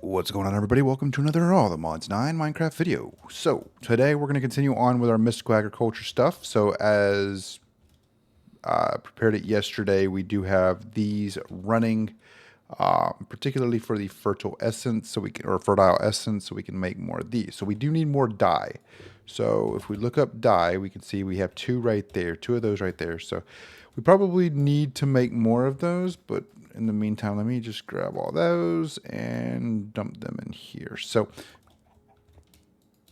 What's going on, everybody? Welcome to another All the Mods 9 Minecraft video. So, today we're going to continue on with our mystical agriculture stuff. So, as prepared it yesterday, we do have these running, particularly for the fertile essence, so we can, or fertile essence, so we can make more of these. So, we do need more dye. So, if we look up dye, we can see we have two right there, two of those right there. So, we probably need to make more of those, but in the meantime, let me just grab all those and dump them in here. So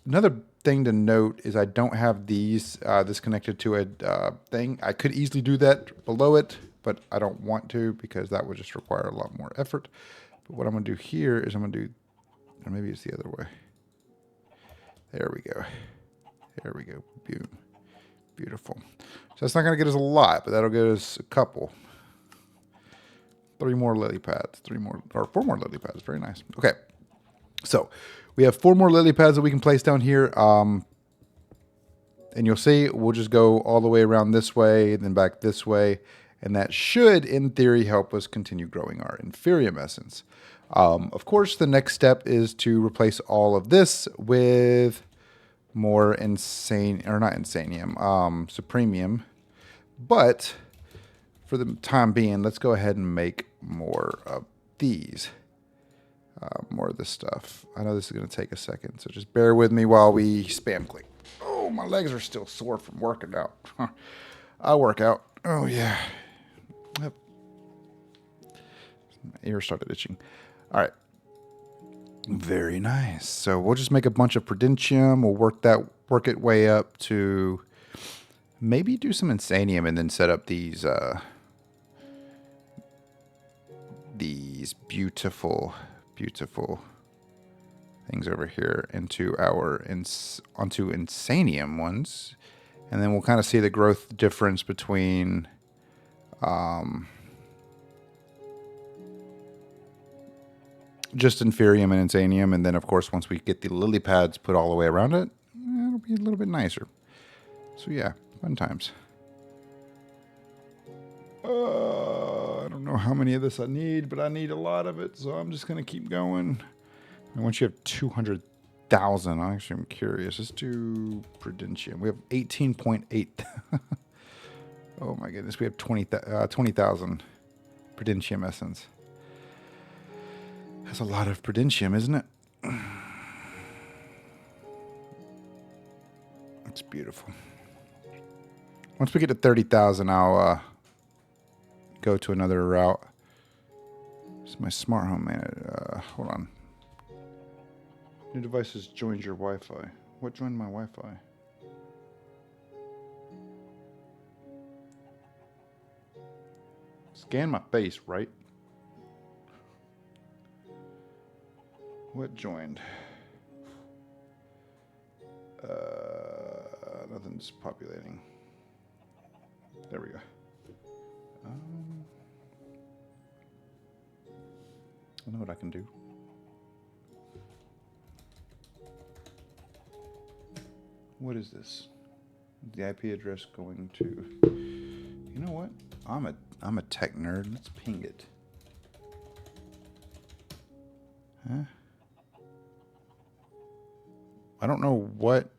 another thing to note is I don't have these this connected to a thing. I could easily do that below it, but I don't want to because that would just require a lot more effort. But what I'm going to do here is I'm going to do, or maybe it's the other way. There we go. There we go. Boom. Beautiful. So that's not going to get us a lot, but that'll get us a couple. 3 more lily pads, 4 more lily pads. Very nice. Okay. So we have 4 more lily pads that we can place down here. And you'll see we'll just go all the way around this way, then back this way. And that should, in theory, help us continue growing our inferium essence. Of course, the next step is to replace all of this with more insane, or not insanium, supremium. But for the time being, let's go ahead and make more of these. More of this stuff. I know this is going to take a second, so just bear with me while we spam click. Oh, my legs are still sore from working out. I work out. Oh, yeah. Yep. My ear started itching. All right. Very nice. So we'll just make a bunch of prudentium. We'll work it way up to maybe do some insanium and then set up these beautiful things over here into onto insanium ones, and then we'll kind of see the growth difference between just inferium and insanium, and then of course once we get the lily pads put all the way around it, it'll be a little bit nicer. So yeah, fun times. I don't know how many of this I need, but I need a lot of it, so I'm just going to keep going. And once you have 200,000, I actually am curious. Let's do prudentium. We have 18.8. Oh my goodness, we have 20,000 prudentium essence. That's a lot of prudentium, isn't it? It's beautiful. Once we get to 30,000, I'll go to another route. It's my smart home, man. Hold on. New devices joined your Wi-Fi. What joined my Wi-Fi? Scan my face, right? What joined? Nothing's populating. There we go. I know what I can do. What is this? The IP address going to... You know what? I'm a tech nerd. Let's ping it. Huh? I don't know what...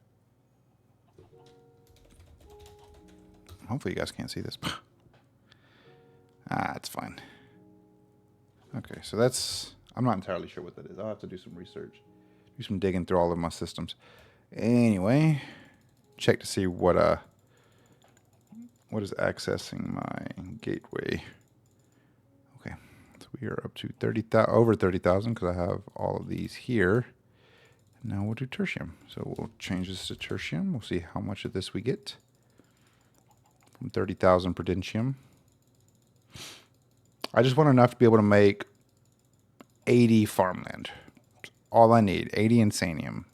Hopefully you guys can't see this. It's fine. Okay, so that's... I'm not entirely sure what that is. I'll have to do some research. Do some digging through all of my systems. Anyway, check to see what is accessing my gateway. Okay, so we are up to over 30,000 because I have all of these here. Now we'll do tertium. So we'll change this to tertium. We'll see how much of this we get from 30,000 prudentium. I just want enough to be able to make 80 farmland. That's all I need. 80 insanium.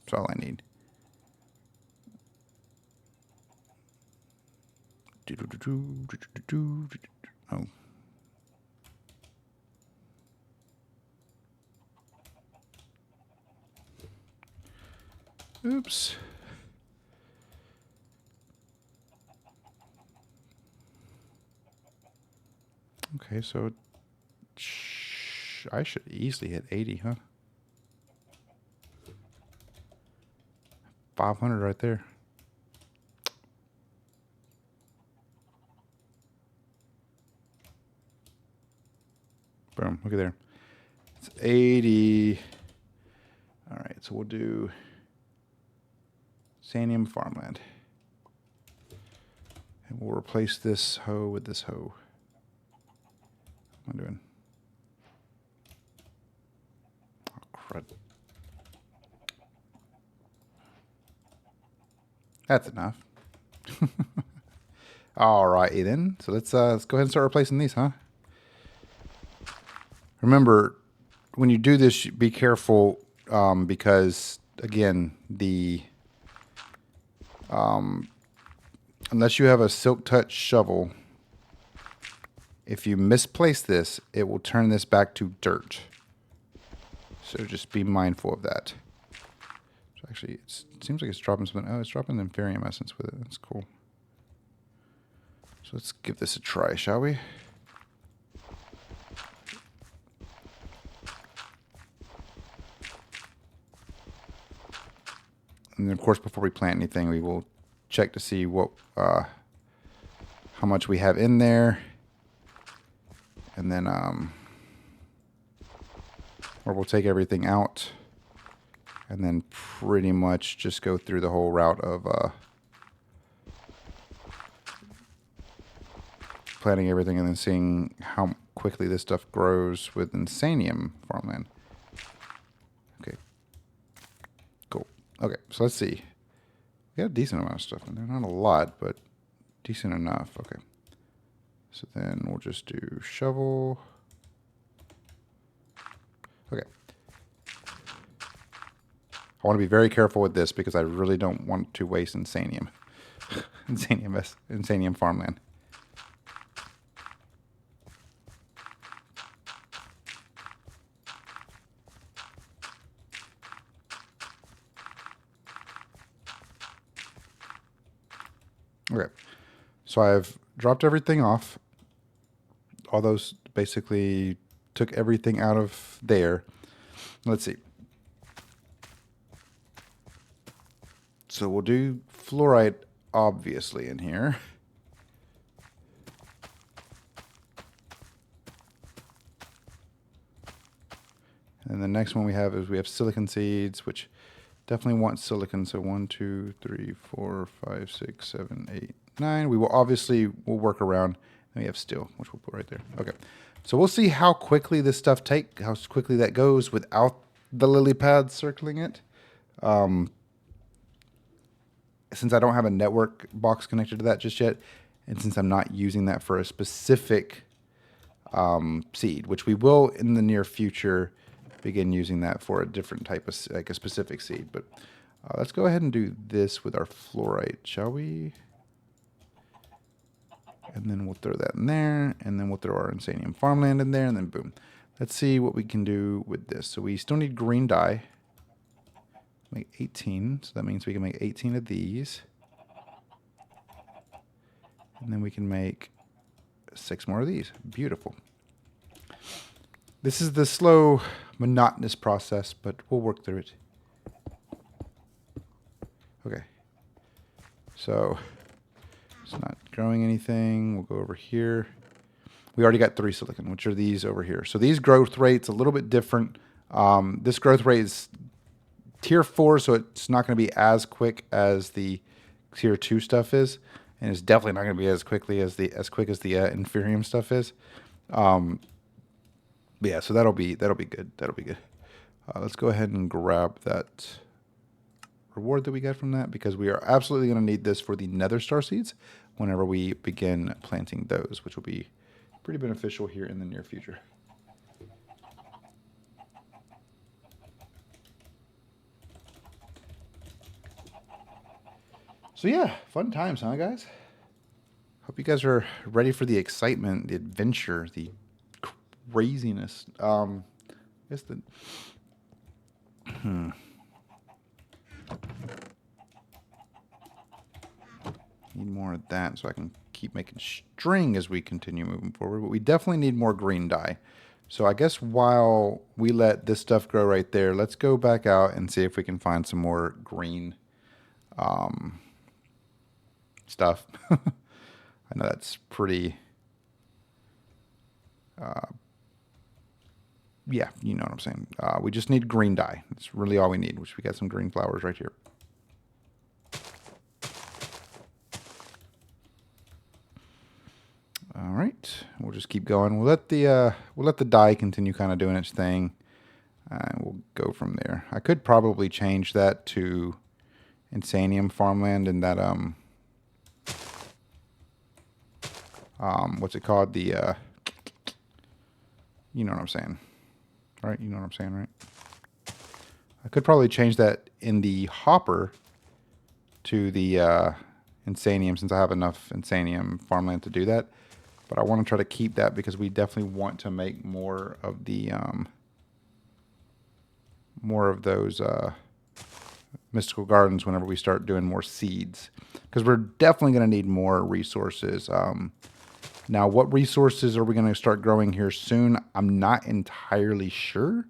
That's all I need. Oh. Oops. Okay, so I should easily hit 80, huh? 500 right there. Boom, look at there. It's 80. All right, so we'll do Sanium Farmland. And we'll replace this hoe with this hoe. What am I doing? Oh, crud. That's enough. Alrighty then. So let's go ahead and start replacing these, huh? Remember, when you do this, be careful because again, the unless you have a silk touch shovel, if you misplace this, it will turn this back to dirt. So just be mindful of that. So actually, it seems like it's dropping something. Oh, it's dropping an Inferium essence with it. That's cool. So let's give this a try, shall we? And then, of course, before we plant anything, we will check to see what, how much we have in there. And then, or we'll take everything out and then pretty much just go through the whole route of planting everything and then seeing how quickly this stuff grows with Insanium Farmland. Okay. Cool. Okay, so let's see. We got a decent amount of stuff in there. Not a lot, but decent enough. Okay. So then we'll just do shovel. Okay. I want to be very careful with this because I really don't want to waste Insanium. Insanium Farmland. Okay, so I've dropped everything off. All those basically took everything out of there. Let's see. So we'll do fluorite, obviously, in here. And the next one we have is we have silicon seeds, which definitely want silicon. So 1, 2, 3, 4, 5, 6, 7, 8, 9. We will obviously, we'll work around. And we have steel, which we'll put right there. Okay. So we'll see how quickly this stuff how quickly that goes without the lily pads circling it. Since I don't have a network box connected to that just yet, and since I'm not using that for a specific seed, which we will in the near future begin using that for a different type of, like a specific seed. But let's go ahead and do this with our fluorite, shall we? And then we'll throw that in there, and then we'll throw our Insanium Farmland in there, and then boom. Let's see what we can do with this. So we still need green dye. Make 18, so that means we can make 18 of these. And then we can make 6 more of these. Beautiful. This is the slow, monotonous process, but we'll work through it. Okay. So it's not growing anything. We'll go over here. We already got 3 silicon, which are these over here. So these growth rates a little bit different. This growth rate is tier 4, so it's not going to be as quick as the tier 2 stuff is, and it's definitely not going to be as quick as the Inferium stuff is. But yeah, so that'll be good. That'll be good. Let's go ahead and grab that reward that we got from that, because we are absolutely going to need this for the nether star seeds whenever we begin planting those, which will be pretty beneficial here in the near future. So yeah, fun times, huh, guys? Hope you guys are ready for the excitement, the adventure, the craziness. I guess the need more of that so I can keep making string as we continue moving forward. But we definitely need more green dye. So I guess while we let this stuff grow right there, let's go back out and see if we can find some more green stuff. I know that's pretty... yeah, you know what I'm saying. We just need green dye. That's really all we need, which we got some green flowers right here. All right, we'll just keep going. We'll let the dye continue kind of doing its thing, and we'll go from there. I could probably change that to Insanium Farmland and that what's it called? The you know what I'm saying, right? You know what I'm saying, right? I could probably change that in the hopper to the Insanium, since I have enough Insanium Farmland to do that. But I want to try to keep that because we definitely want to make more of the more of those mystical gardens whenever we start doing more seeds, because we're definitely going to need more resources. Now, what resources are we going to start growing here soon? I'm not entirely sure.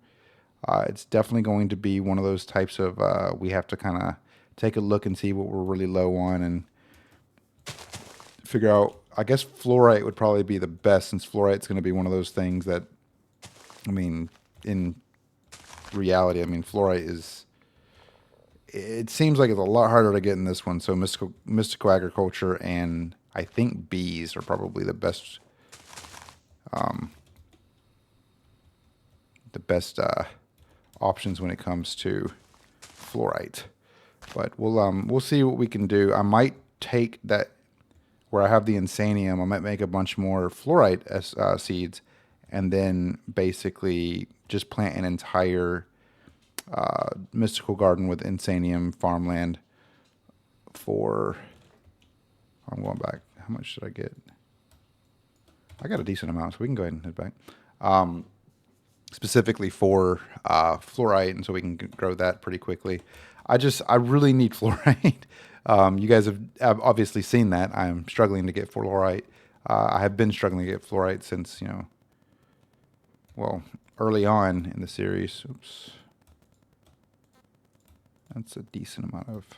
It's definitely going to be one of those types of we have to kind of take a look and see what we're really low on and figure out. I guess fluorite would probably be the best, since fluorite's going to be one of those things that, I mean, in reality, I mean, fluorite is, it seems like it's a lot harder to get in this one. So mystical agriculture and I think bees are probably the best, options when it comes to fluorite. But we'll see what we can do. I might take that where I have the Insanium. I might make a bunch more fluorite seeds, and then basically just plant an entire mystical garden with Insanium Farmland for... I'm going back. How much did I get? I got a decent amount, so we can go ahead and head back. Specifically for fluorite, and so we can grow that pretty quickly. I really need fluorite. You guys have obviously seen that. I'm struggling to get fluorite. I have been struggling to get fluorite since, well, early on in the series. Oops. That's a decent amount of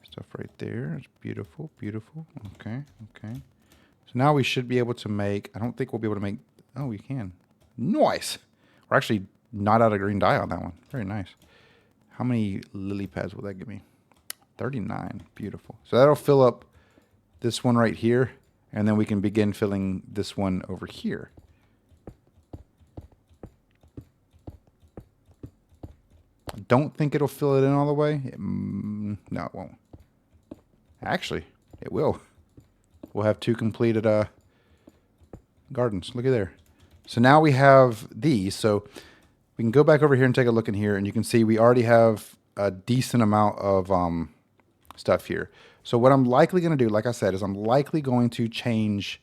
stuff right there. It's beautiful, beautiful. Okay, okay. So now we should be able to make, I don't think we'll be able to make, oh, we can. Nice. We're actually not out of green dye on that one. Very nice. How many lily pads will that give me? 39. Beautiful. So that'll fill up this one right here, and then we can begin filling this one over here. I don't think it'll fill it in all the way. No, it won't. Actually, it will. We'll have two completed gardens. Look at there. So now we have these. So we can go back over here and take a look in here, and you can see we already have a decent amount of stuff here. So what I'm likely going to do, like I said, is I'm likely going to change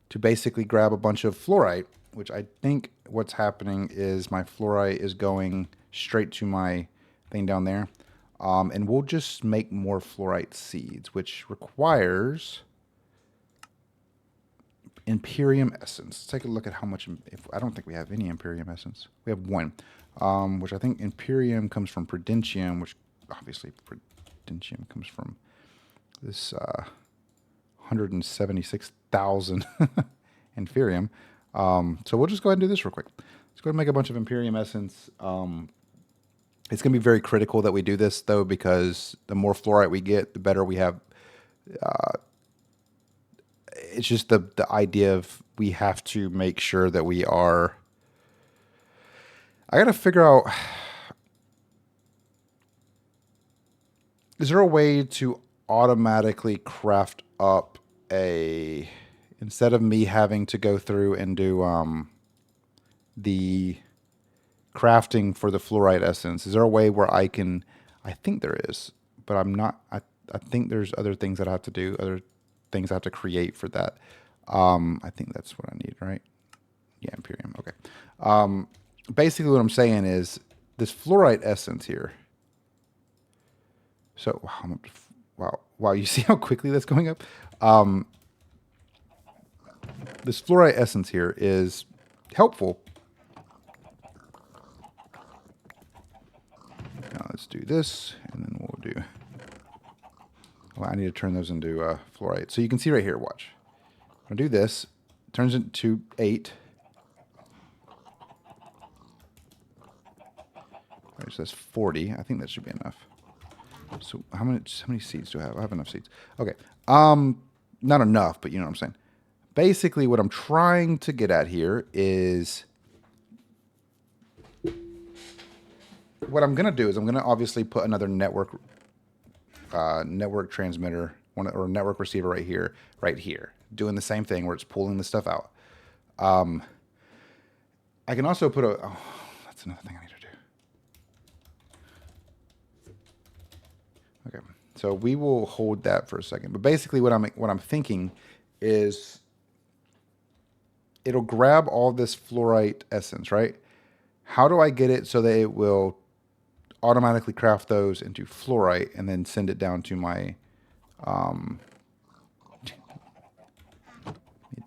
to basically grab a bunch of fluorite, which I think what's happening is my fluorite is going straight to my thing down there. And we'll just make more fluorite seeds, which requires Imperium essence. Let's take a look at how much. I don't think we have any Imperium essence. We have one, which I think Imperium comes from Prudentium, which obviously Prudentium comes from this 176,000 Inferium. So we'll just go ahead and do this real quick. Let's go ahead and make a bunch of Imperium essence. It's going to be very critical that we do this, though, because the more fluorite we get, the better we have. It's just the idea of we have to make sure that we are... I got to figure out... Is there a way to automatically craft up a... Instead of me having to go through and do the crafting for the fluorite essence, is there a way where I can... I think there is, but I'm not... I think there's other things that I have to do, other things I have to create for that. I think that's what I need, right? Yeah, Imperium. Okay. Basically, what I'm saying is this fluorite essence here. So, wow! You see how quickly that's going up? This fluorite essence here is helpful. Now let's do this, and then we'll do I need to turn those into fluorite. So you can see right here, watch. I'm going to do this. It turns into 8. Right, so that's 40. I think that should be enough. So how many seeds do I have? I have enough seeds. Okay. Not enough, but you know what I'm saying. Basically, what I'm trying to get at here is what I'm going to do is I'm going to obviously put another network transmitter or network receiver right here, doing the same thing where it's pulling the stuff out. I can also put oh, that's another thing I need to do. Okay, so we will hold that for a second. But basically, what I'm thinking is it'll grab all this fluorite essence, right? How do I get it so that it will automatically craft those into fluorite and then send it down to my a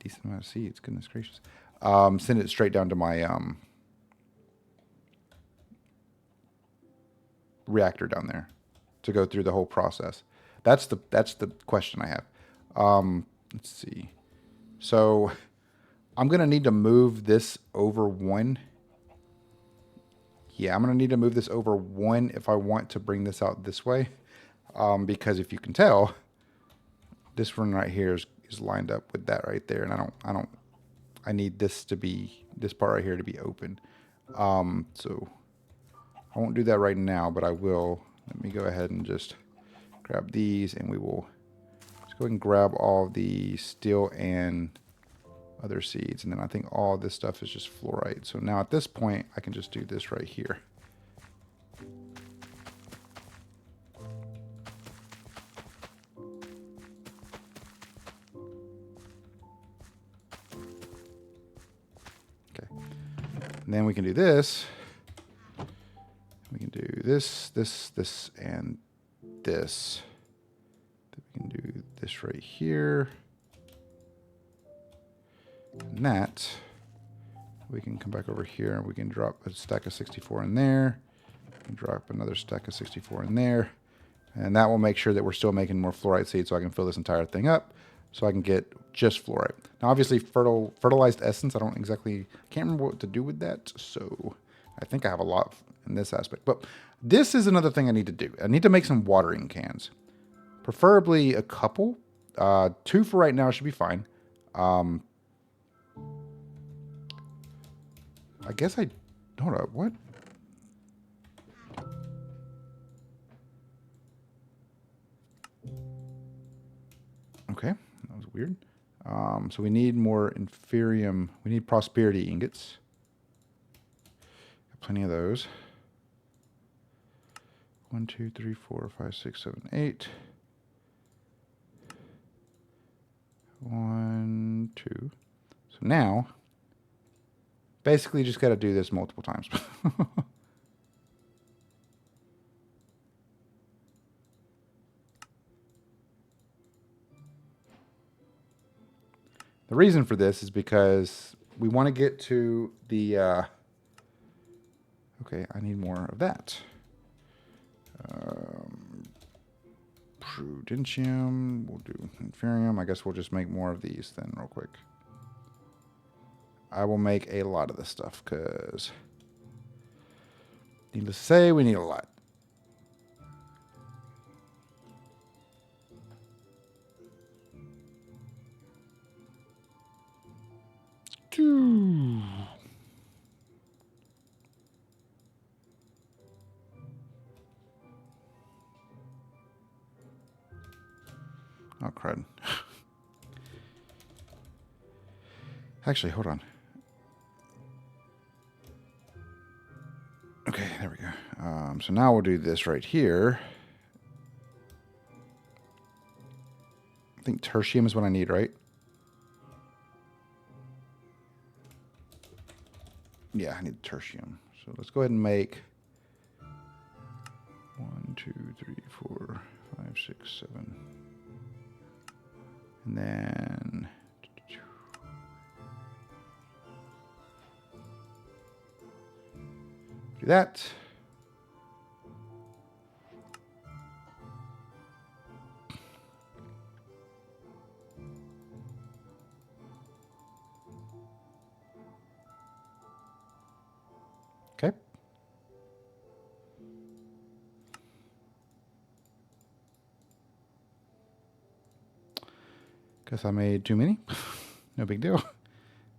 decent amount of seeds, goodness gracious. Send it straight down to my reactor down there to go through the whole process. That's the question I have. Let's see. So I'm going to need to move this over 1. Yeah, I'm going to need to move this over 1 if I want to bring this out this way. Because if you can tell, this one right here is lined up with that right there. And I need this part right here to be open. So I won't do that right now, but I will. Let me go ahead and just grab these, and we will just go ahead and grab all the steel and other seeds. And then I think all this stuff is just fluorite. So now at this point, I can just do this right here. Okay. And then we can do this. We can do this, and this. We can do this right here. And that. We can come back over here and we can drop a stack of 64 in there. And drop another stack of 64 in there. And that will make sure that we're still making more fluorite seeds so I can fill this entire thing up. So I can get just fluorite. Now obviously fertilized essence, can't remember what to do with that. So I think I have a lot in this aspect. But this is another thing I need to do. I need to make some watering cans. Preferably a couple. 2 for right now should be fine. I guess hold up, what? Okay, that was weird. So we need more inferium, we need prosperity ingots. Got plenty of those. 1, 2, 3, 4, 5, 6, 7, 8. 1, 2. So now, basically just got to do this multiple times. The reason for this is because we want to get to the... okay, I need more of that. Prudentium, we'll do inferium. I guess we'll just make more of these then real quick. I will make a lot of this stuff because, needless to say, we need a lot. Oh, crud. Actually, hold on. Okay, there we go. So now we'll do this right here. I think tertium is what I need, right? Yeah, I need tertium. So let's go ahead and make 1, 2, 3, 4, 5, 6, 7. And then do that. Guess I made too many. No big deal.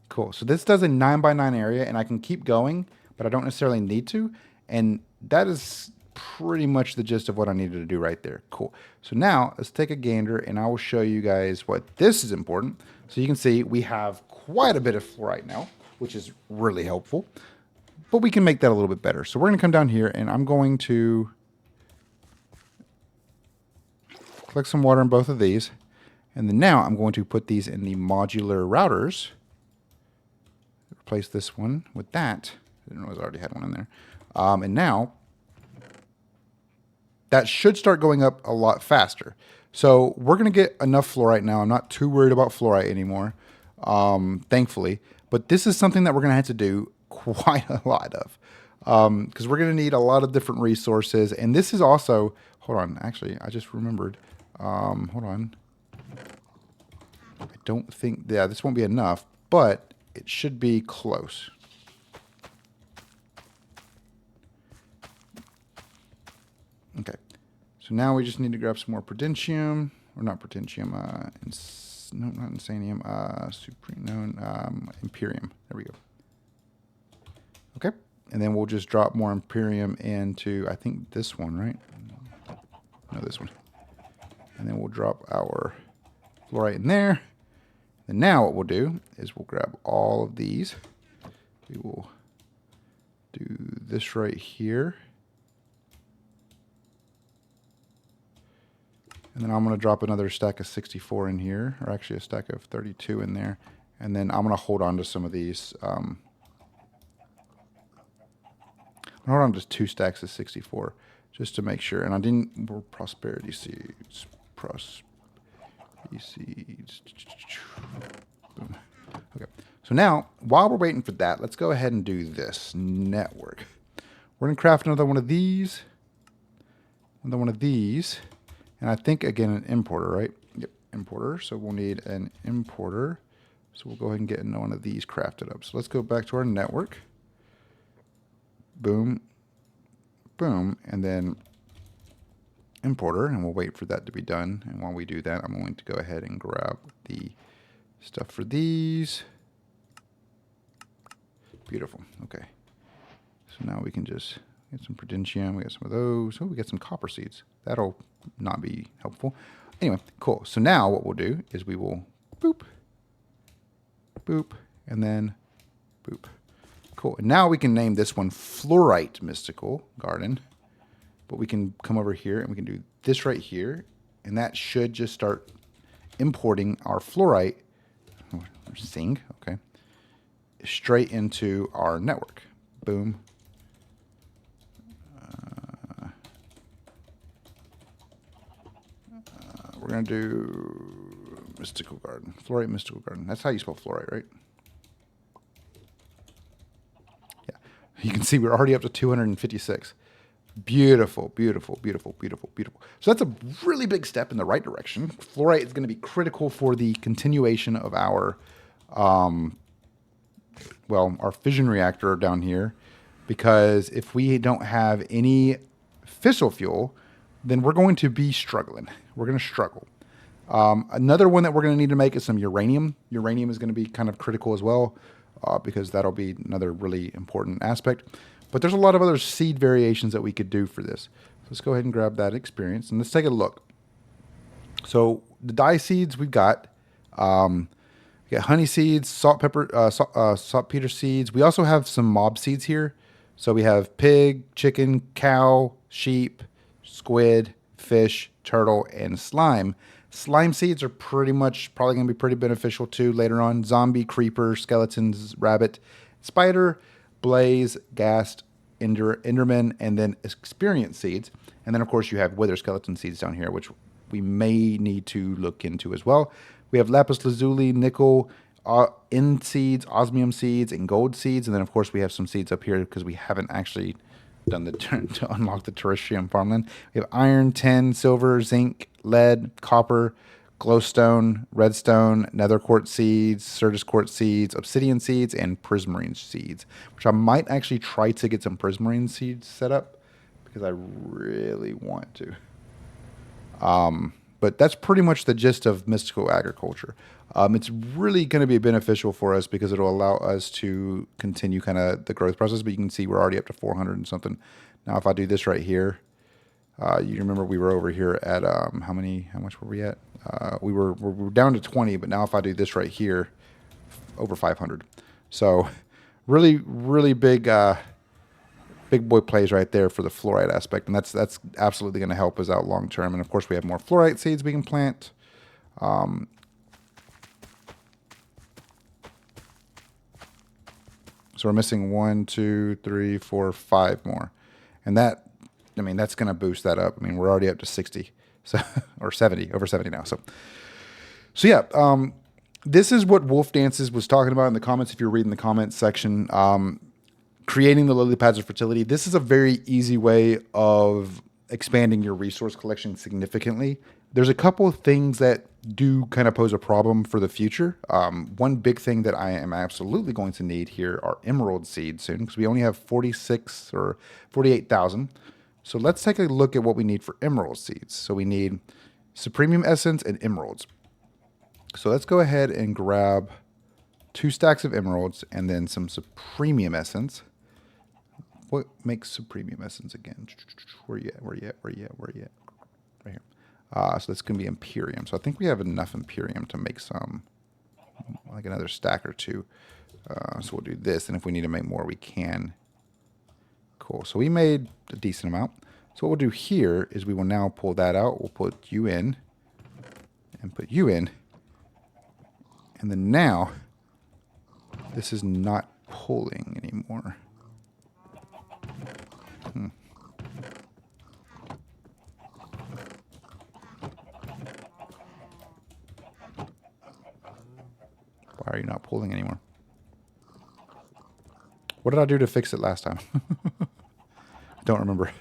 Cool. So this does a 9x9 area, and I can keep going, but I don't necessarily need to. And that is pretty much the gist of what I needed to do right there. Cool. So now let's take a gander, and I will show you guys what this is important. So you can see we have quite a bit of fluorite now, which is really helpful. But we can make that a little bit better. So we're going to come down here, and I'm going to collect some water in both of these. And then now I'm going to put these in the modular routers. Replace this one with that. I didn't realize I already had one in there. And now that should start going up a lot faster. So we're going to get enough fluorite now. I'm not too worried about fluorite anymore, thankfully. But this is something that we're going to have to do quite a lot of, because we're going to need a lot of different resources. And this is also, hold on, actually, I just remembered. Hold on. I don't think, yeah, this won't be enough, but it should be close. Okay, so now we just need to grab some more prudentium, or not prudentium, no, not insanium, supreme, no, imperium. There we go. Okay, and then we'll just drop more imperium into, I think this one, right? No, this one. And then we'll drop our fluorite in there. And now what we'll do is we'll grab all of these. We will do this right here. And then I'm going to drop another stack of 64 in here, or actually a stack of 32 in there. And then I'm going to hold on to some of these. I'm hold on to 2 stacks of 64 just to make sure. And I didn't, prosperity seeds, seeds. Boom. Okay. So now, while we're waiting for that, let's go ahead and do this network. We're going to craft another one of these. Another one of these. And I think, again, an importer, right? Yep, importer. So we'll need an importer. So we'll go ahead and get one of these crafted up. So let's go back to our network. Boom. Boom. And then importer, and we'll wait for that to be done. And while we do that, I'm going to go ahead and grab the stuff for these. Beautiful. Okay. So now we can just get some prudentium. We got some of those. Oh, we got some copper seeds. That'll not be helpful. Anyway, cool. So now what we'll do is we will boop, boop, and then boop. Cool. And now we can name this one Fluorite Mystical Garden. But we can come over here and we can do this right here. And that should just start importing our fluorite, or zinc, okay, straight into our network. Boom. We're going to do Mystical Garden. Fluorite Mystical Garden. That's how you spell fluorite, right? Yeah. You can see we're already up to 256. Beautiful, beautiful, beautiful, beautiful, beautiful. So that's a really big step in the right direction. Fluorite is going to be critical for the continuation of our, our fission reactor down here. Because if we don't have any fissile fuel, then we're going to be struggling. We're going to struggle. Another one that we're going to need to make is some uranium. Uranium is going to be kind of critical as well, because that'll be another really important aspect. But there's a lot of other seed variations that we could do for this. So let's go ahead and grab that experience, and let's take a look. So the dye seeds we've got. We got honey seeds, saltpeter seeds. We also have some mob seeds here. So we have pig, chicken, cow, sheep, squid, fish, turtle, and slime. Slime seeds are probably going to be pretty beneficial too later on. Zombie, creeper, skeletons, rabbit, spider, blaze, ghast, enderman, and then experience seeds. And then, of course, you have wither skeleton seeds down here, which we may need to look into as well. We have lapis lazuli, nickel, end seeds, osmium seeds, and gold seeds. And then, of course, we have some seeds up here because we haven't actually done the turn to unlock the terrestrium farmland. We have iron, tin, silver, zinc, lead, copper, glowstone, redstone, nether quartz seeds, certus quartz seeds, obsidian seeds, and prismarine seeds, which I might actually try to get some prismarine seeds set up because I really want to. But that's pretty much the gist of mystical agriculture. It's really going to be beneficial for us because it'll allow us to continue kind of the growth process. But you can see we're already up to 400 and something. Now, if I do this right here, you remember we were over here at how much were we at? We're down to 20, but now if I do this right here, over 500. So really, really big boy plays right there for the fluorite aspect, and that's absolutely going to help us out long term. And of course, we have more fluorite seeds we can plant. So we're missing 1, 2, 3, 4, 5 more, and that, I mean, that's going to boost that up. I mean, we're already up to 60, so or 70, over 70 now. So yeah, this is what Wolf Dances was talking about in the comments. If you're reading the comments section, creating the lily pads of fertility. This is a very easy way of expanding your resource collection significantly. There's a couple of things that do kind of pose a problem for the future. One big thing that I am absolutely going to need here are emerald seeds soon, because we only have 46 or 48,000. So let's take a look at what we need for emerald seeds. So we need supremium essence and emeralds. So let's go ahead and grab 2 stacks of emeralds and then some supremium essence. What makes supremium essence again? Where you at? Right here. So that's going to be Imperium. So I think we have enough Imperium to make some, like another stack or 2. So we'll do this, and if we need to make more, we can. Cool. So we made a decent amount. So what we'll do here is we will now pull that out. We'll put you in and put you in. And then now, this is not pulling anymore. Why are you not pulling anymore? What did I do to fix it last time? Don't remember.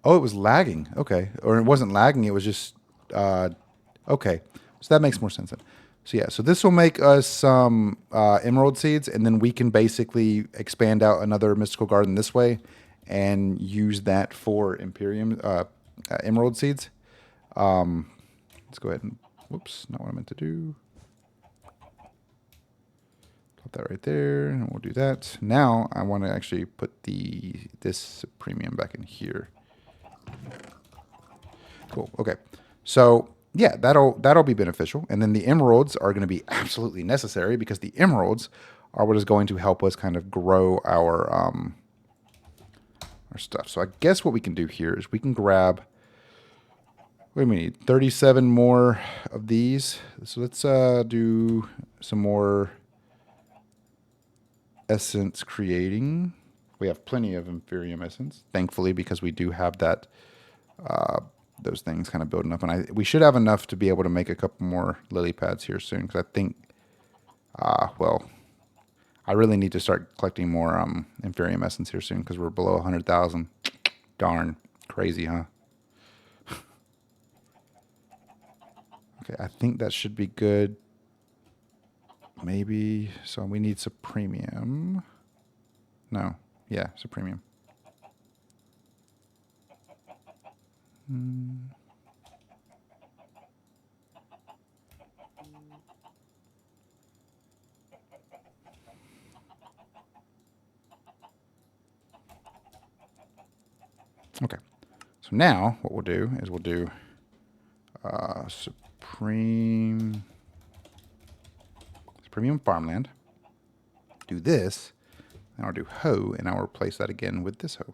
Oh, it was lagging. Okay. Or it wasn't lagging. It was just, okay. So that makes more sense then. So yeah, so this will make us some emerald seeds, and then we can basically expand out another mystical garden this way and use that for Imperium emerald seeds. Let's go ahead and, whoops, not what I meant to do. Put that right there, and we'll do that. Now I want to actually put this premium back in here. Cool. Okay. So yeah, that'll be beneficial. And then the emeralds are going to be absolutely necessary, because the emeralds are what is going to help us kind of grow our stuff. So I guess what we can do here is we can grab, what do we need? 37 more of these. So let's do some more essence creating. We have plenty of Imperium essence, thankfully, because we do have that those things kind of building up, and we should have enough to be able to make a couple more lily pads here soon, because I think, well, I really need to start collecting more Imperium essence here soon, because we're below 100,000. Darn, crazy, huh? Okay, I think that should be good. Maybe, so we need supremium. No, yeah, supremium. Okay, so now what we'll do is we'll do supreme farmland. Do this, and I'll do hoe, and I'll replace that again with this hoe.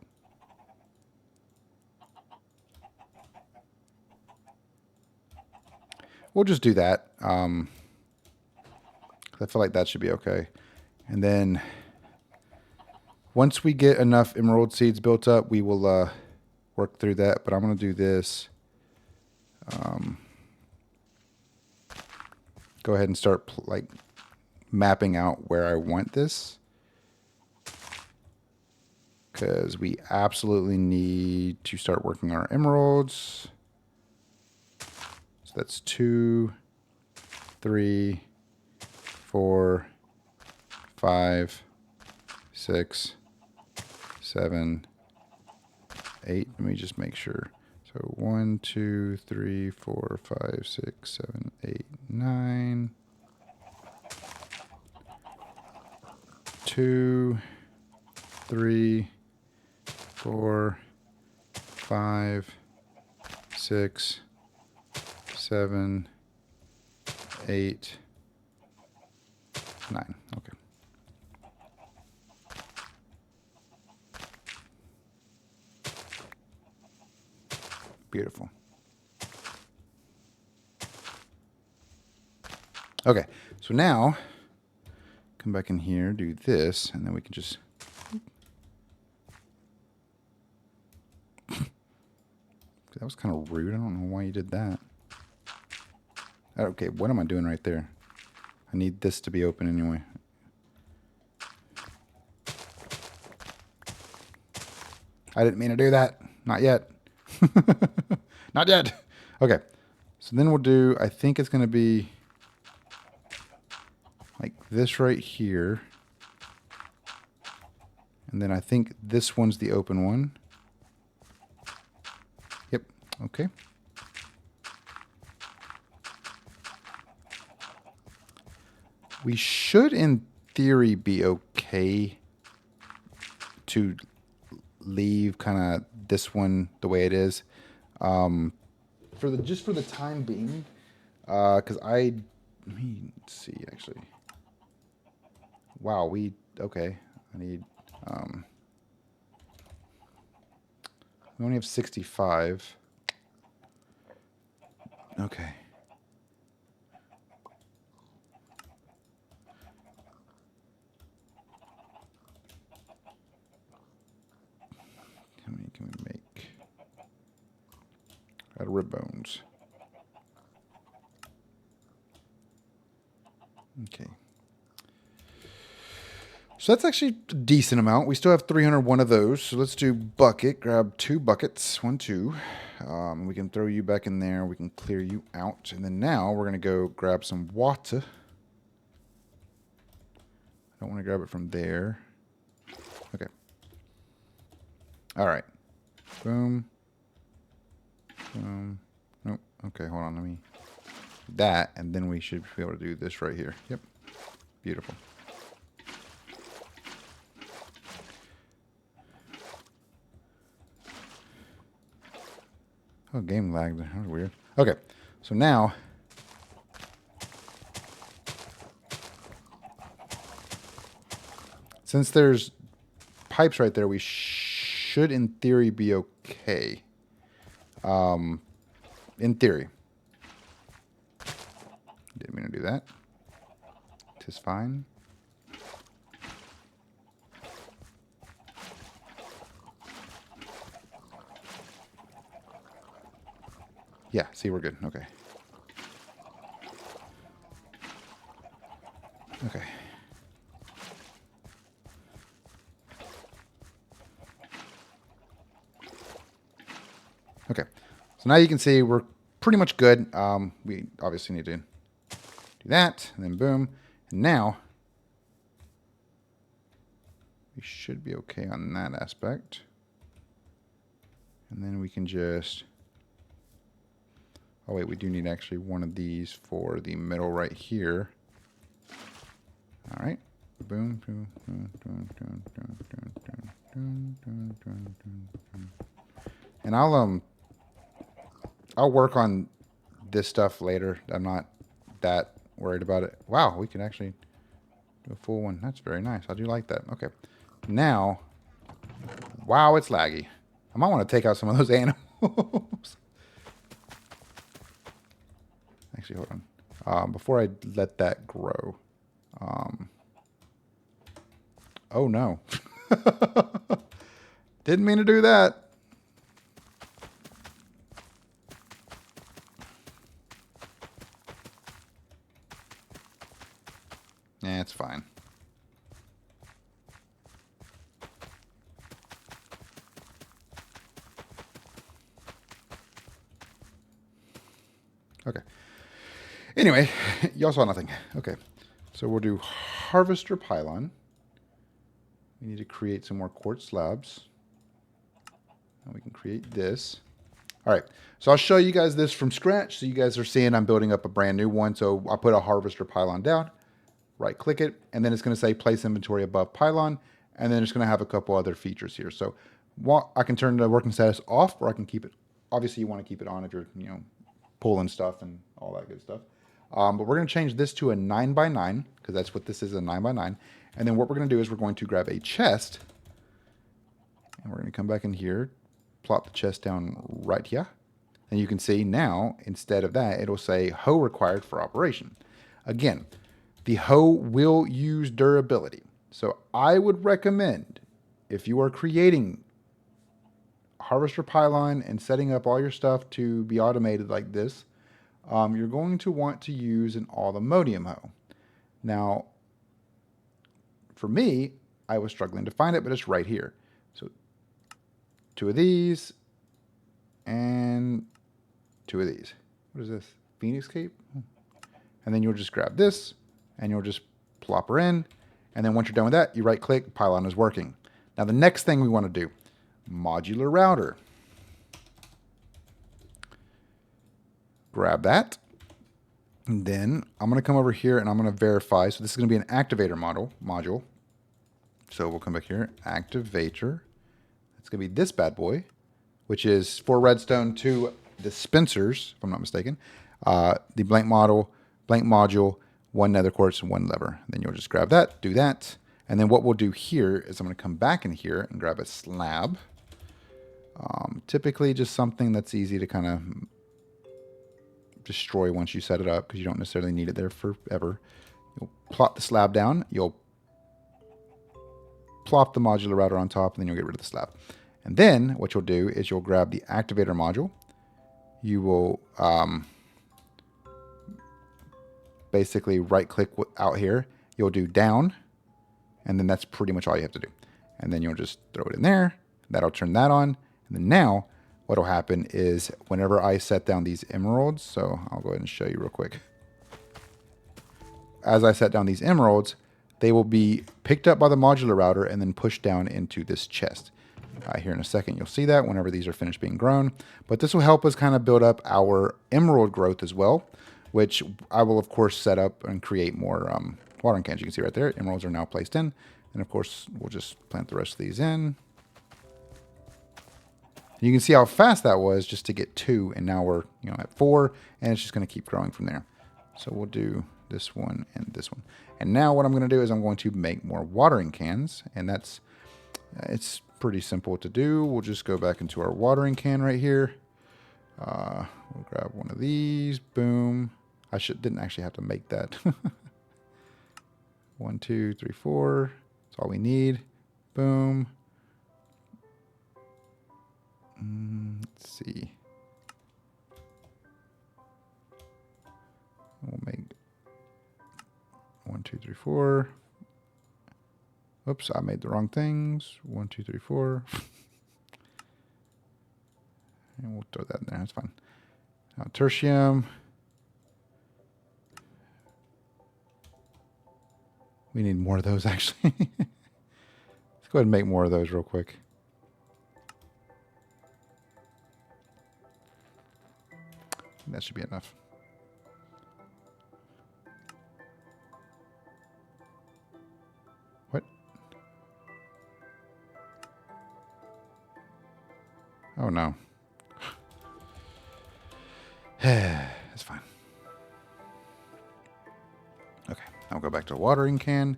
We'll just do that. I feel like that should be okay. And then once we get enough emerald seeds built up, we will work through that. But I'm going to do this. Go ahead and start like mapping out where I want this, because we absolutely need to start working on our emeralds. So that's 2. 3, 4, 5, 6, 7, 8. Let me just make sure. So 1, 2, 3, 4, 5, 6, 7, 8, 9. 2, 3, 4, 5, 6, 7, 8, 9. Okay. Beautiful. Okay, so now come back in here, do this, and then we can just that was kind of rude. I don't know why you did that. Okay, what am I doing right there? I need this to be open anyway. I didn't mean to do that. Not yet. Not yet. Okay. So then we'll do, I think it's going to be like this right here. And then I think this one's the open one. Yep. Okay. We should, in theory, be okay to leave kind of this one the way it is, just for the time being, because let me see actually. Wow, okay. I need we only have 65. Okay. How many can we make? Out of rib bones. Okay. So that's actually a decent amount. We still have 301 of those. So let's do bucket. Grab 2 buckets. 1, 2. We can throw you back in there. We can clear you out. And then now we're going to go grab some water. I don't want to grab it from there. Okay. All right. Boom. Boom. Nope. Okay, hold on. Let me do that, and then we should be able to do this right here. Yep. Beautiful. Oh, game lagged. That was weird. Okay, so now since there's pipes right there, we should, in theory, be okay. In theory. Didn't mean to do that. Tis fine. Yeah, see, we're good. Okay. Okay. Okay. So now you can see we're pretty much good. We obviously need to do that, and then boom. And now we should be okay on that aspect. And then we can just... Oh, wait, we do need actually one of these for the middle right here. All right. Boom, boom, boom, boom, boom, boom, boom, boom, boom, boom, boom. And I'll work on this stuff later. I'm not that worried about it. Wow, we can actually do a full one. That's very nice. I do like that. Okay. Now, wow, it's laggy. I might want to take out some of those animals. Actually, hold on. Before I let that grow. Oh, no. Didn't mean to do that. Yeah, it's fine. Okay. Anyway, y'all saw nothing. Okay, so we'll do harvester pylon. We need to create some more quartz slabs. And we can create this. All right, so I'll show you guys this from scratch. So you guys are seeing I'm building up a brand new one. So I'll put a harvester pylon down, right click it, and then it's going to say place inventory above pylon. And then it's going to have a couple other features here. So I can turn the working status off, or I can keep it. Obviously, you want to keep it on if you're, pulling stuff and all that good stuff. But we're going to change this to a 9x9 because that's what this is, a 9x9. And then what we're going to do is we're going to grab a chest, and we're going to come back in here, plop the chest down right here. And you can see now, instead of that, it'll say hoe required for operation. Again, the hoe will use durability. So I would recommend, if you are creating harvester pylon and setting up all your stuff to be automated like this, you're going to want to use an all-ammonium hoe. Now, for me, I was struggling to find it, but it's right here. So 2 of these and 2 of these. What is this? Phoenix Cape? And then you'll just grab this and you'll just plop her in. And then once you're done with that, you right click, pylon is working. Now the next thing we want to do, modular router. Grab that. And then I'm going to come over here and I'm going to verify. So this is going to be an activator module. So we'll come back here, activator. It's going to be this bad boy, which is 4 redstone, 2 dispensers, if I'm not mistaken. The blank module, 1 nether quartz, and 1 lever. Then you'll just grab that, do that. And then what we'll do here is I'm going to come back in here and grab a slab. Typically just something that's easy to kind of destroy once you set it up because you don't necessarily need it there forever. You'll plop the slab down. You'll plop the modular router on top, and then you'll get rid of the slab. And then what you'll do is you'll grab the activator module. You will basically right click out here. You'll do down, and then that's pretty much all you have to do. And then you'll just throw it in there. That'll turn that on. And then now what will happen is whenever I set down these emeralds, so I'll go ahead and show you real quick. As I set down these emeralds, they will be picked up by the modular router and then pushed down into this chest. Here in a second, you'll see that whenever these are finished being grown. But this will help us kind of build up our emerald growth as well, which I will, of course, set up and create more watering cans. You can see right there, emeralds are now placed in. And, of course, we'll just plant the rest of these in. You can see how fast that was just to get 2, and now we're at 4, and it's just going to keep growing from there. So we'll do this one and this one. And now what I'm going to do is I'm going to make more watering cans, and it's pretty simple to do. We'll just go back into our watering can right here. We'll grab one of these. Boom. I didn't actually have to make that. 1, 2, 3, 4. That's all we need. Boom. Let's see. We'll make 1, 2, 3, 4. Oops, I made the wrong things. 1, 2, 3, 4. And we'll throw that in there. That's fine. Now, tertium. We need more of those, actually. Let's go ahead and make more of those real quick. That should be enough. What? Oh no. It's fine. Okay, I'll go back to the watering can.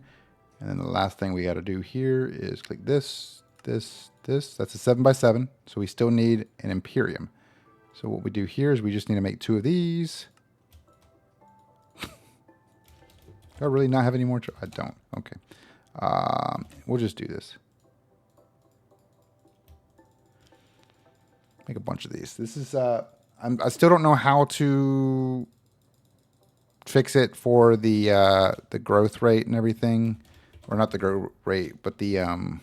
And then the last thing we got to do here is click this, this, this. That's a 7x7. So we still need an Imperium. So what we do here is we just need to make 2 of these. Do I really not have any more? I don't. Okay. We'll just do this. Make a bunch of these. This is, I still don't know how to fix it for the growth rate and everything. Or not the growth rate, but the, I'm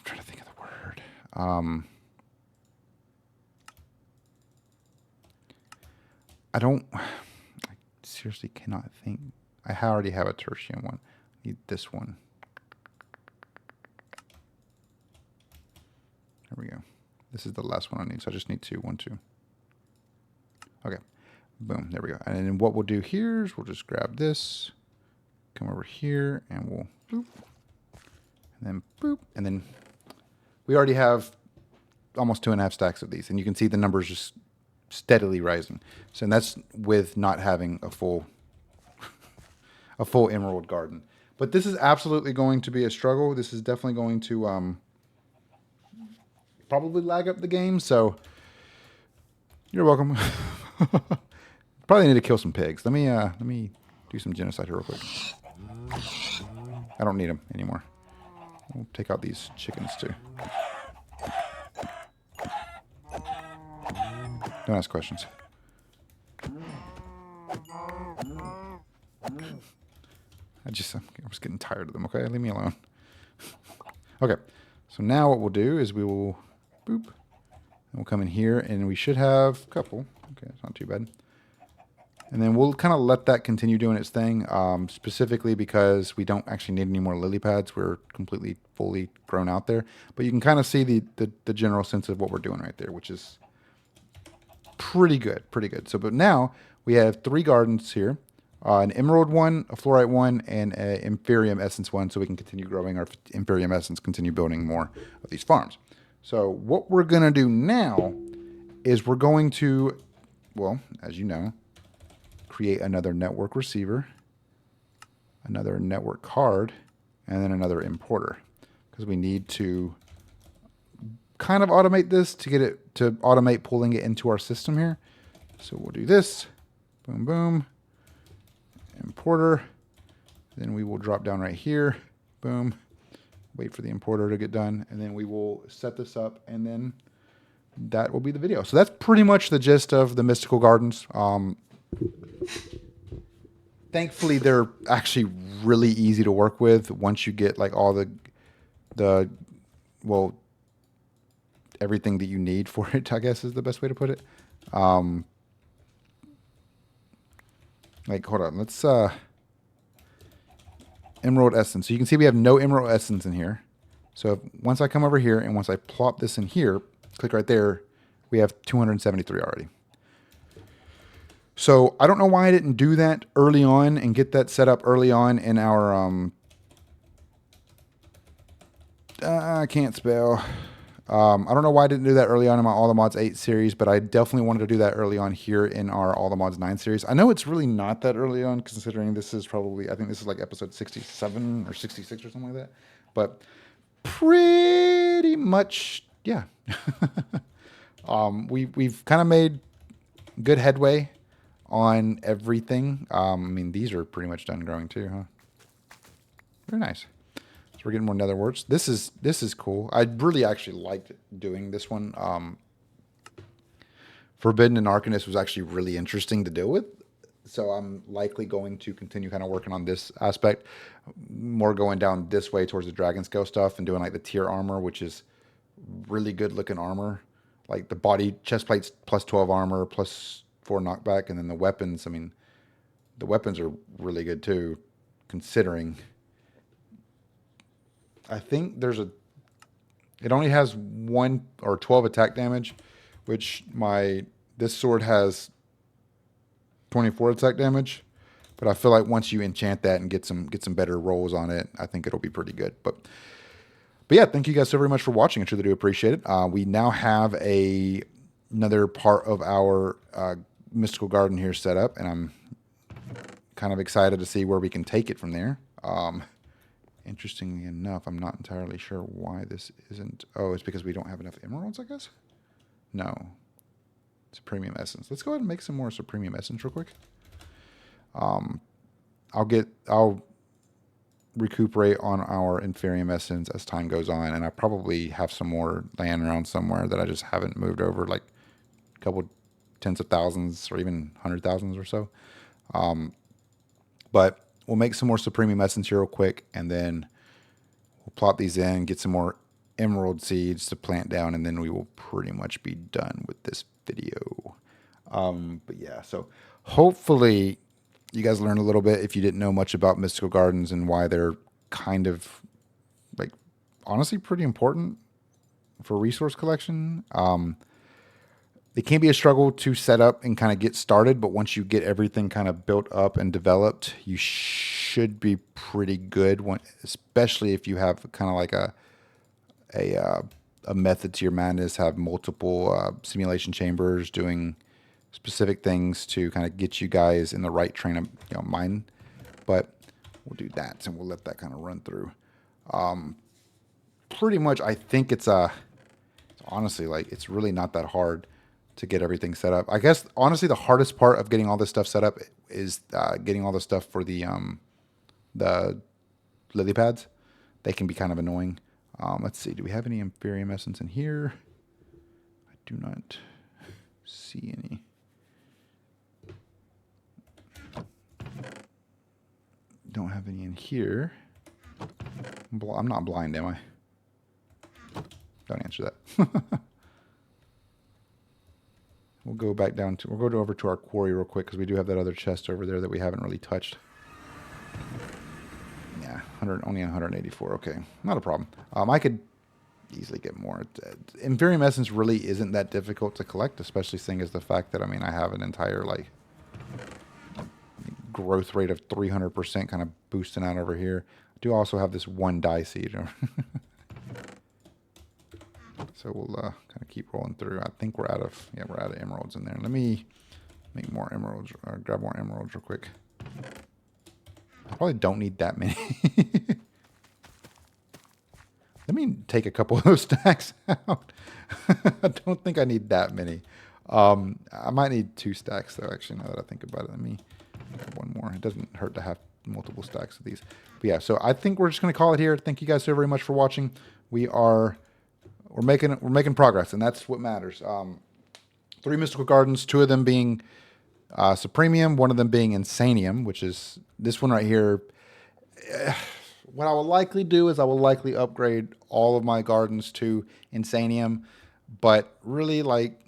trying to think of the word. I seriously cannot think. I already have a tertium one. Need this one. There we go. This is the last one I need, so I just need 2. 1, 2. Okay. Boom. There we go. And then what we'll do here is we'll just grab this, come over here, and we'll boop. And then boop. And then we already have almost 2.5 stacks of these. And you can see the numbers just steadily rising. So and that's with not having a full emerald garden. But this is absolutely going to be a struggle. This is definitely going to probably lag up the game. So you're welcome. Probably need to kill some pigs. Let me do some genocide here real quick. I don't need them anymore. We'll take out these chickens too. Don't ask questions. I was getting tired of them. Okay, leave me alone. Okay, so now what we'll do is we will boop. And we'll come in here, and we should have a couple. Okay, it's not too bad. And then we'll kind of let that continue doing its thing, specifically because we don't actually need any more lily pads. We're completely, fully grown out there. But you can kind of see the general sense of what we're doing right there, which is pretty good, pretty good. So, but now we have 3 gardens here, an emerald one, a fluorite one, and an Imperium essence one, so we can continue growing our Imperium essence, continue building more of these farms. So what we're going to do now is we're going to, well, as you know, create another network receiver, another network card, and then another importer, because we need to kind of automate this to get it to automate pulling it into our system here. So we'll do this, boom, boom, importer. Then we will drop down right here, boom, wait for the importer to get done, and then we will set this up, and then that will be the video. So that's pretty much the gist of the Mystical Gardens. Thankfully, they're actually really easy to work with once you get like all the well, everything that you need for it, I guess is the best way to put it. Like, hold on, let's emerald essence. So you can see we have no emerald essence in here. So once I come over here and once I plop this in here, click right there, we have 273 already. So I don't know why I didn't do that early on and get that set up early on in our, I can't spell. I don't know why I didn't do that early on in my All the Mods 8 series, but I definitely wanted to do that early on here in our All the Mods 9 series. I know it's really not that early on, considering this is probably, I think this is like episode 67 or 66 or something like that. But pretty much, yeah. We've kind of made good headway on everything. I mean, these are pretty much done growing too, huh? Very nice. So we're getting more nether warts. This is cool. I really actually liked doing this one. Forbidden and Arcanist was actually really interesting to deal with. So I'm likely going to continue kind of working on this aspect, more going down this way towards the dragon scale stuff and doing like the tier armor, which is really good looking armor. Like the body chest plates plus 12 armor plus 4 knockback, and then the weapons. I mean, the weapons are really good too, considering. I think it only has 1 or 12 attack damage, which this sword has 24 attack damage. But I feel like once you enchant that and get some better rolls on it, I think it'll be pretty good. But yeah, thank you guys so very much for watching. I truly do appreciate it. We now have another part of our Mystical Garden here set up, and I'm kind of excited to see where we can take it from there. Interestingly enough, I'm not entirely sure why this isn't. Oh, it's because we don't have enough emeralds, I guess? No. It's a premium essence. Let's go ahead and make some more premium essence real quick. I'll recuperate on our Inferium essence as time goes on, and I probably have some more laying around somewhere that I just haven't moved over, like a couple tens of thousands or even 100,000s or so. But we'll make some more Supremium Essence here real quick, and then we'll plop these in, get some more emerald seeds to plant down, and then we will pretty much be done with this video. But yeah, so hopefully you guys learned a little bit if you didn't know much about mystical gardens and why they're kind of like honestly pretty important for resource collection. It can be a struggle to set up and kind of get started, but once you get everything kind of built up and developed, you should be pretty good. Especially if you have kind of like a method to your madness, have multiple simulation chambers doing specific things to kind of get you guys in the right train of mind. But we'll do that, and we'll let that kind of run through. Pretty much, I think it's honestly, like, it's really not that hard to get everything set up. I guess honestly the hardest part of getting all this stuff set up is getting all the stuff for the lily pads. They can be kind of annoying. Let's see, do we have any Imperium Essence in here? I do not see any. Don't have any in here. I'm not blind, am I? Don't answer that. We'll go back down to, we'll go over to our quarry real quick because we do have that other chest over there that we haven't really touched. Yeah, only 184. Okay, not a problem. I could easily get more. Imperium Essence really isn't that difficult to collect, especially seeing as the fact that, I mean, I have an entire, like, growth rate of 300% kind of boosting out over here. I do also have this one dye seed. So we'll kind of keep rolling through. I think we're out of emeralds in there. Let me make more emeralds, or grab more emeralds real quick. I probably don't need that many. Let me take a couple of those stacks out. I don't think I need that many. I might need 2 stacks though, actually, now that I think about it. Let me grab one more. It doesn't hurt to have multiple stacks of these. But yeah, so I think we're just going to call it here. Thank you guys so very much for watching. We're making progress, and that's what matters. 3 mystical gardens, 2 of them being Supremium, 1 of them being Insanium, which is this one right here. What I will likely do is I will likely upgrade all of my gardens to Insanium, but really, like,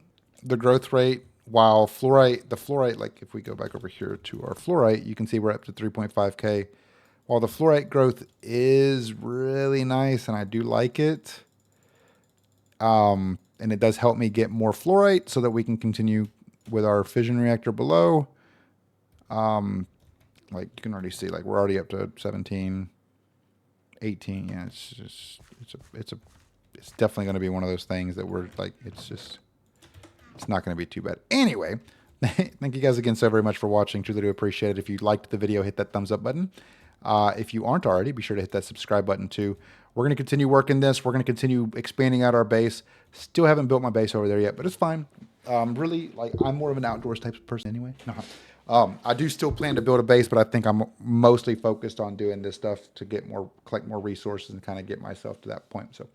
the growth rate, while the Fluorite, like if we go back over here to our Fluorite, you can see we're up to 3.5K. While the Fluorite growth is really nice, and I do like it, and it does help me get more Fluorite so that we can continue with our fission reactor below. Like you can already see, like we're already up to 17, 18. Yeah, it's definitely going to be one of those things that we're like, it's not going to be too bad. Anyway, thank you guys again so very much for watching. Truly do appreciate it. If you liked the video, hit that thumbs up button. If you aren't already, be sure to hit that subscribe button too. We're going to continue working this. We're going to continue expanding out our base. Still haven't built my base over there yet, but it's fine. Really, like, I'm more of an outdoors type of person anyway. I do still plan to build a base, but I think I'm mostly focused on doing this stuff to collect more resources and kind of get myself to that point. So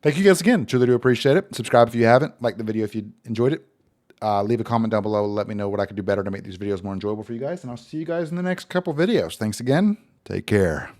thank you guys again. Truly do appreciate it. Subscribe if you haven't. Like the video if you enjoyed it. Leave a comment down below. Let me know what I could do better to make these videos more enjoyable for you guys. And I'll see you guys in the next couple videos. Thanks again. Take care.